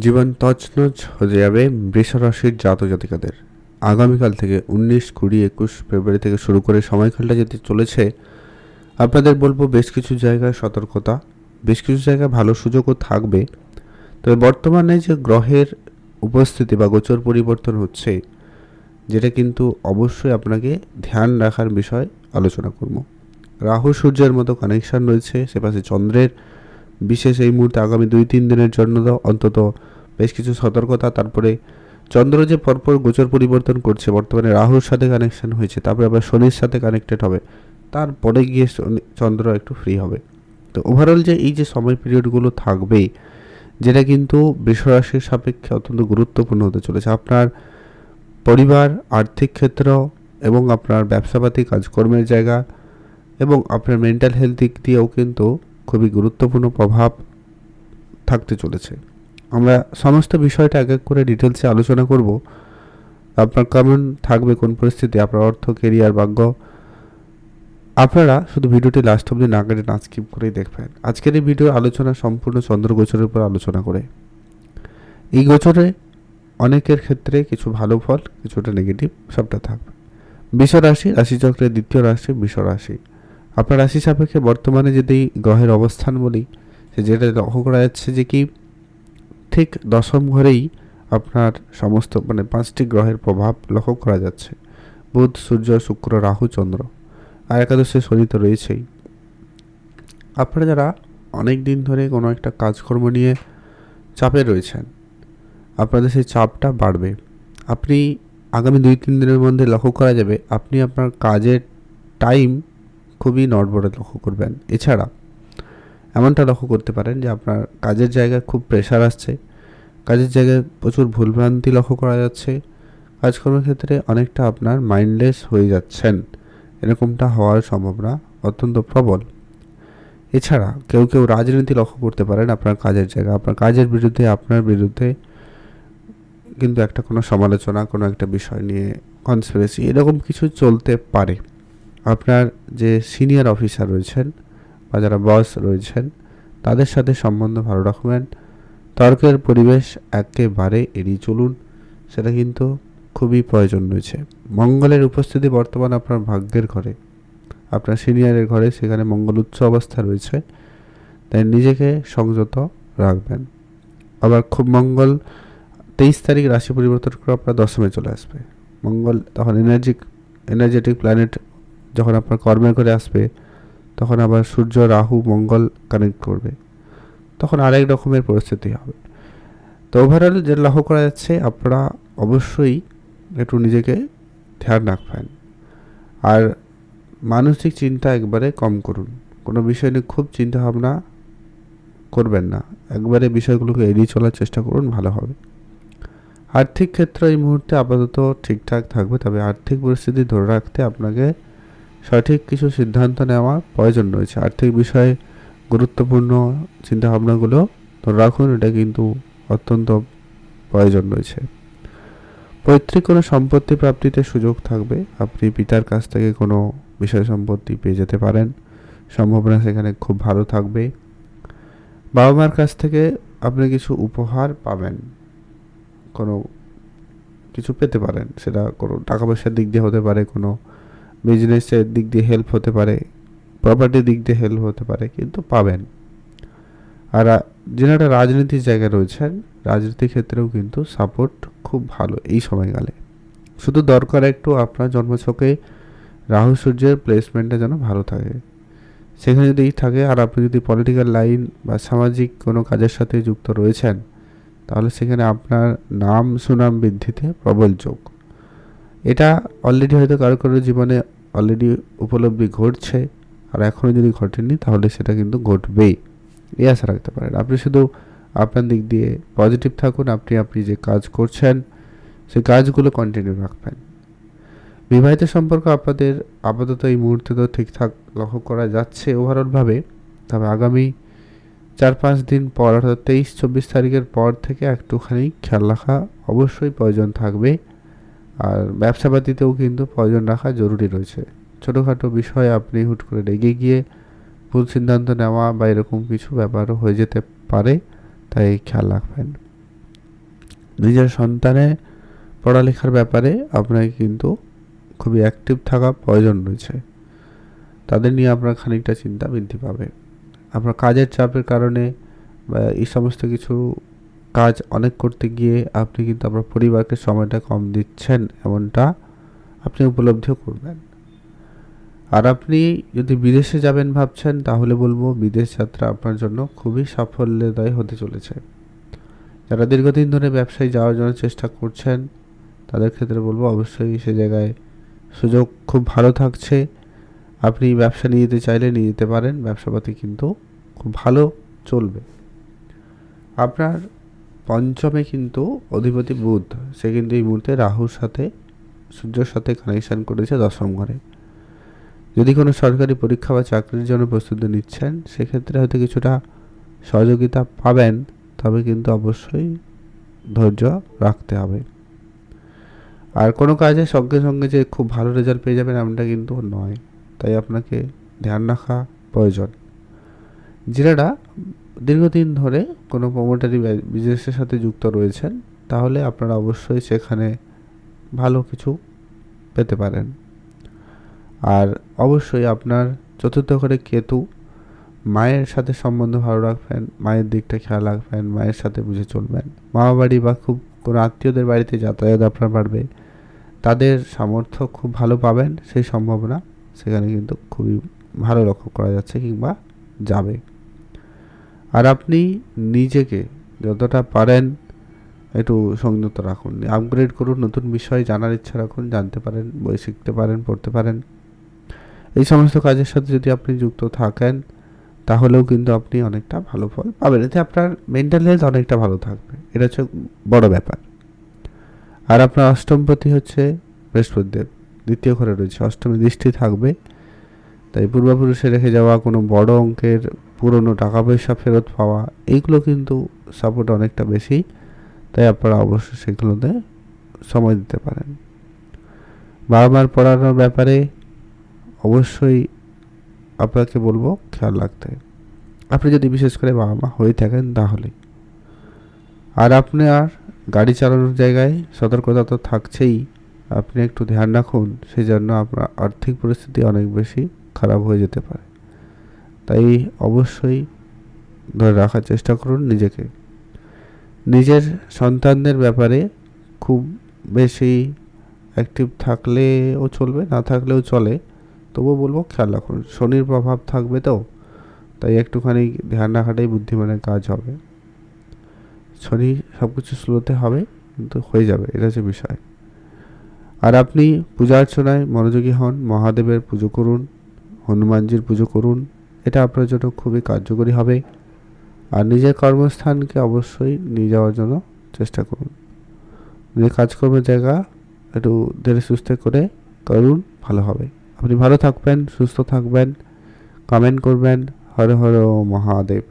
জীবন তছনছ হয়ে যাবে বৃষরাশির জাতজাতিকাদের। আগামীকাল থেকে 19, 20, 21 ফেব্রুয়ারি থেকে শুরু করে সময়কালটা যেতে চলেছে, আপনাদের বলবো বেশ কিছু জায়গায় সতর্কতা, বেশ কিছু জায়গায় ভালো সুযোগও থাকবে। তবে বর্তমানে যে গ্রহের উপস্থিতি বা গোচর পরিবর্তন হচ্ছে, যেটা কিন্তু অবশ্যই আপনাকে ধ্যান রাখার বিষয় আলোচনা করব। রাহু সূর্যের মতো কানেকশান রয়েছে, সেপাশে চন্দ্রের বিশেষ এই মুহূর্তে আগামী 2-3 দিনের জন্য অন্তত বেশ কিছু সতর্কতা। তারপরে চন্দ্র যে পরপর গোচর পরিবর্তন করছে, বর্তমানে রাহুর সাথে কানেকশন হয়েছে, তারপরে আবার শনির সাথে কানেক্টেড হবে, তারপরে গিয়ে চন্দ্র একটু ফ্রি হবে। তো ওভারঅল যে এই যে সময় পিরিয়ডগুলো থাকবে, যেটা কিন্তু বৃষরাশির সাপেক্ষে অত্যন্ত গুরুত্বপূর্ণ হতে চলেছে। আপনার পরিবার, আর্থিক ক্ষেত্র এবং আপনার ব্যবসাপাতি কাজকর্মের জায়গা এবং আপনার মেন্টাল হেলথ দিক দিয়েও কিন্তু খুবই গুরুত্বপূর্ণ প্রভাব থাকতে চলেছে। আমরা সমস্ত বিষয়টা এক এক করে ডিটেলসে আলোচনা করব। আপনার কেমন থাকবে, কোন পরিস্থিতি, আপনার অর্থ, কেরিয়ার, ভাগ্য, আপনারা শুধু ভিডিওটি লাস্ট অবধি না কেটে না স্কিপ করেই দেখবেন। আজকের এই ভিডিওর আলোচনা সম্পূর্ণ চন্দ্র গোচরের উপর আলোচনা করে। এই গোচরে অনেকের ক্ষেত্রে কিছু ভালো ফল, কিছুটা নেগেটিভ, সবটা থাকবে। বৃষ রাশি, রাশিচক্রের দ্বিতীয় রাশি বৃষ রাশি। আপনার রাশি সাপেক্ষে বর্তমানে যদি গ্রহের অবস্থান বলি, যেটা লক্ষ্য করা যাচ্ছে যে কি ঠিক দশম ঘরেই আপনার সমস্ত 5টি গ্রহের প্রভাব লক্ষ্য করা যাচ্ছে। বুধ, সূর্য, শুক্র, রাহু, চন্দ্র, আর একাদশে শনি তো রয়েছেই। আপনারা যারা অনেক দিন ধরে কোনো একটা কাজকর্ম নিয়ে চাপে রয়েছেন, আপনাদের সেই চাপটা বাড়বে। আপনি আগামী 2-3 দিনের মধ্যে লক্ষ্য করা যাবে আপনি আপনার কাজের টাইম খুবই নড়বড়ে লক্ষ্য করবেন। এছাড়া এমনটা লক্ষ্য করতে পারেন যে আপনার কাজের জায়গায় খুব প্রেশার আসছে, কাজের জায়গায় প্রচুর ভুলভ্রান্তি লক্ষ্য করা যাচ্ছে, কাজকর্মের ক্ষেত্রে অনেকটা আপনার মাইন্ডলেস হয়ে যাচ্ছেন, এরকমটা হওয়ার সম্ভাবনা অত্যন্ত প্রবল। এছাড়া কেউ কেউ রাজনীতি লক্ষ্য করতে পারেন আপনার কাজের জায়গা, আপনার কাজের বিরুদ্ধে, আপনার বিরুদ্ধে কিন্তু একটা কোনো সমালোচনা, কোনো একটা বিষয় নিয়ে কনস্পিরেসি, এরকম কিছু চলতে পারে। আপনার যে সিনিয়র অফিসার রয়েছেন বা যারা বস রয়েছেন, তাদের সাথে সম্বন্ধ ভালো রাখবেন। তর্কের পরিবেশ একেবারে এড়িয়ে চলুন, সেটা কিন্তু খুবই প্রয়োজন রয়েছে। মঙ্গলের উপস্থিতি বর্তমান আপনার ভাগ্যের ঘরে, আপনার সিনিয়রের ঘরে, সেখানে মঙ্গল উচ্চ অবস্থা রয়েছে, তাই নিজেকে সংযত রাখবেন। আবার খুব মঙ্গল 23 তারিখ রাশি পরিবর্তন করে আপনার দশমে চলে আসবে। মঙ্গল তখন এনার্জেটিক প্ল্যানেট যখন আপনার কর্মের ঘরে আসবে, তখন আবার সূর্য, রাহু, মঙ্গল কানেক্ট করবে, তখন আরেক রকমের পরিস্থিতি হবে। তো ওভারঅল যে লক্ষ্য করা যাচ্ছে, আপনারা অবশ্যই একটু নিজেকে ধ্যান রাখবেন। আর মানসিক চিন্তা একবারে কম করুন, কোনো বিষয় নিয়ে খুব চিন্তা ভাবনা করবেন না, একবারে বিষয়গুলোকে এড়িয়ে চলার চেষ্টা করুন, ভালো হবে। আর্থিক ক্ষেত্র এই মুহূর্তে আপাতত ঠিকঠাক থাকবে, তবে আর্থিক পরিস্থিতি ধরে রাখতে আপনাকে সঠিক কিছু সিদ্ধান্ত নেওয়া প্রয়োজন রয়েছে। আর্থিক বিষয়ে গুরুত্বপূর্ণ চিন্তাভাবনাগুলো ধরে রাখুন, এটা কিন্তু অত্যন্ত প্রয়োজন রয়েছে। পৈতৃক কোনো সম্পত্তি প্রাপ্তিতে সুযোগ থাকবে, আপনি পিতার কাছ থেকে কোনো বিষয় সম্পত্তি পেয়ে যেতে পারেন, সম্ভাবনা সেখানে খুব ভালো থাকবে। বাবা মার কাছ থেকে আপনি কিছু উপহার পাবেন, কোনো কিছু পেতে পারেন, সেটা কোনো টাকা পয়সার দিক দিয়ে হতে পারে, কোনো বিজনেসের দিক দিয়ে হেল্প হতে পারে, প্রপার্টির দিক দিয়ে হেল্প হতে পারে, কিন্তু পাবেন। আর যারা রাজনীতির জায়গায় রয়েছেন, রাজনীতির ক্ষেত্রেও কিন্তু সাপোর্ট খুব ভালো এই সময়কালে। শুধু দরকার একটু আপনার জন্মছকে রাহু সূর্যের প্লেসমেন্টটা যেন ভালো থাকে, সেখানে যদি থাকে। আর আপনি যদি পলিটিক্যাল লাইন বা সামাজিক কোনো কাজের সাথে যুক্ত রয়েছেন, তাহলে সেখানে আপনার নাম সুনাম বৃদ্ধিতে প্রবল যোগ। এটা অলরেডি হয়তো কারো কারো জীবনে অলরেডি উপলব্ধি ঘটছে, আর এখনও যদি ঘটেনি তাহলে সেটা কিন্তু ঘটবেই, এই আশা রাখতে পারেন। আপনি শুধু আপনার দিক দিয়ে পজিটিভ থাকুন, আপনি যে কাজ করছেন সেই কাজগুলো কন্টিনিউ রাখবেন। বিবাহিত সম্পর্ক আপনাদের আপাতত এই মুহূর্তে তো ঠিকঠাক লক্ষ্য করা যাচ্ছে ওভারঅলভাবে, তবে আগামী 4-5 দিন পর, অর্থাৎ 23-24 তারিখের পর থেকে একটুখানি খেয়াল রাখা অবশ্যই প্রয়োজন থাকবে। আর ব্যবসাপাতিতেও কিন্তু প্রয়োজন রাখা জরুরি রয়েছে। ছোটোখাটো বিষয়ে আপনি হুট করে রেগে গিয়ে ভুল সিদ্ধান্ত নেওয়া বা এরকম কিছু ব্যাপারও হয়ে যেতে পারে, তাই খেয়াল রাখবেন। নিজের সন্তানের পড়ালেখার ব্যাপারে আপনাকে কিন্তু খুবই অ্যাক্টিভ থাকা প্রয়োজন রয়েছে। তাদের নিয়ে আপনার খানিকটা চিন্তা বৃদ্ধি পাবে। আপনার কাজের চাপের কারণে বা এই সমস্ত কিছু কাজ অনেক করতে গিয়ে আপনি কিন্তু আপনার পরিবারকে সময়টা কম দিচ্ছেন, এমনটা আপনি উপলব্ধিও করবেন। আর আপনি যদি বিদেশে যাবেন ভাবছেন, তাহলে বলবো বিদেশ যাত্রা আপনার জন্য খুবই সাফল্যদায়ী হতে চলেছে। যারা দীর্ঘদিন ধরে ব্যবসায় যাওয়ার জন্য চেষ্টা করছেন, তাদের ক্ষেত্রে বলবো অবশ্যই সে জায়গায় সুযোগ খুব ভালো থাকছে। আপনি ব্যবসা নিয়ে যেতে চাইলে নিয়ে যেতে পারেন, ব্যবসাপাতি কিন্তু খুব ভালো চলবে। আপনার পঞ্চমে কিন্তু অধিপতি বুধ, সে কিন্তু এই মুহূর্তে রাহুর সাথে সূর্যের সাথে কানেকশান করেছে দশম ঘরে। যদি কোনো সরকারি পরীক্ষা বা চাকরির জন্য প্রস্তুতি নিচ্ছেন, সেক্ষেত্রে হয়তো কিছুটা সহযোগিতা পাবেন, তবে কিন্তু অবশ্যই ধৈর্য রাখতে হবে। আর কোনো কাজে সঙ্গে সঙ্গে যে খুব ভালো রেজাল্ট পেয়ে যাবেন এমনটা কিন্তু নয়, তাই আপনাকে ধ্যান রাখা প্রয়োজন। যারা দীর্ঘদিন ধরে কোনো প্রমোটারি বিজনেসের সাথে যুক্ত রয়েছেন, তাহলে আপনারা অবশ্যই সেখানে ভালো কিছু পেতে পারেন। আর অবশ্যই আপনার চতুর্থ ঘরে কেতু, মায়ের সাথে সম্বন্ধ ভালো রাখবেন, মায়ের দিকটা খেয়াল রাখবেন, মায়ের সাথে বুঝে চলবেন। মামা বাড়ি বা খুব কোনো আত্মীয়দের বাড়িতে যাতায়াত আপনার বাড়বে, তাদের সামর্থ্য খুব ভালো পাবেন, সেই সম্ভাবনা সেখানে কিন্তু খুবই ভালো লক্ষ্য করা যাচ্ছে কিংবা যাবে। আর আপনি নিজেকে যতটা পারেন একটু সংযত রাখুন, আপগ্রেড করুন, নতুন বিষয় জানার ইচ্ছা রাখুন, জানতে পারেন, বই শিখতে পারেন, পড়তে পারেন। এই সমস্ত কাজের সাথে যদি আপনি যুক্ত থাকেন, তাহলেও কিন্তু আপনি অনেকটা ভালো ফল পাবেন। এতে আপনার মেন্টাল হেলথ অনেকটা ভালো থাকবে, এটা হচ্ছে বড় ব্যাপার। আর আপনার অষ্টমপতি হচ্ছে বৃহস্পতিদেব, দ্বিতীয় ঘরে রয়েছে, অষ্টমী দৃষ্টি থাকবে। তাই পূর্বপুরুষে রেখে যাওয়া কোনো বড় অঙ্কের পুরনো টাকা পয়সা ফেরত পাওয়া, এইগুলো কিন্তু সাপোর্ট অনেকটা বেশি, তাই আপনারা অবশ্যই সেগুলোতে সময় দিতে পারেন। বাবা মার পড়ানোর ব্যাপারে অবশ্যই আপনাকে বলবো খেয়াল রাখতে, আপনি যদি বিশেষ করে বাবা মা হয়ে থাকেন তাহলে। আর আপনার গাড়ি চালানোর জায়গায় সতর্কতা তো থাকছেই, আপনি একটু ধ্যান রাখুন, সেই জন্য আপনার আর্থিক পরিস্থিতি অনেক বেশি খারাপ হয়ে যেতে পারে। তাই অবশ্যই ধরে রাখার চেষ্টা করুন নিজেকে। নিজের সন্তানদের ব্যাপারে খুব বেশি অ্যাক্টিভ থাকলেও চলবে, না থাকলেও চলে, তবুও বলবো খেয়াল রাখুন। শনির প্রভাব থাকবে তো, তাই একটুখানি ধ্যান রাখাটাই বুদ্ধিমানের কাজ হবে। শনি সব কিছু স্লোতে হবে, কিন্তু হয়ে যাবে, এটা হচ্ছে বিষয়। আর আপনি পূজা অর্চনায় মনোযোগী হন, মহাদেবের পুজো করুন, হনুমানজির পুজো করুন, এটা আপনার জন্য খুবই কার্যকরী হবে। আর নিজের কর্মস্থানকে অবশ্যই নিয়ে যাওয়ার জন্য চেষ্টা করুন। নিজের কাজকর্মের জায়গা একটু ধীরে সুস্থে করে করুন, ভালো হবে। আপনি ভালো থাকবেন, সুস্থ থাকবেন, কমেন্ট করবেন। হর হর মহাদেব।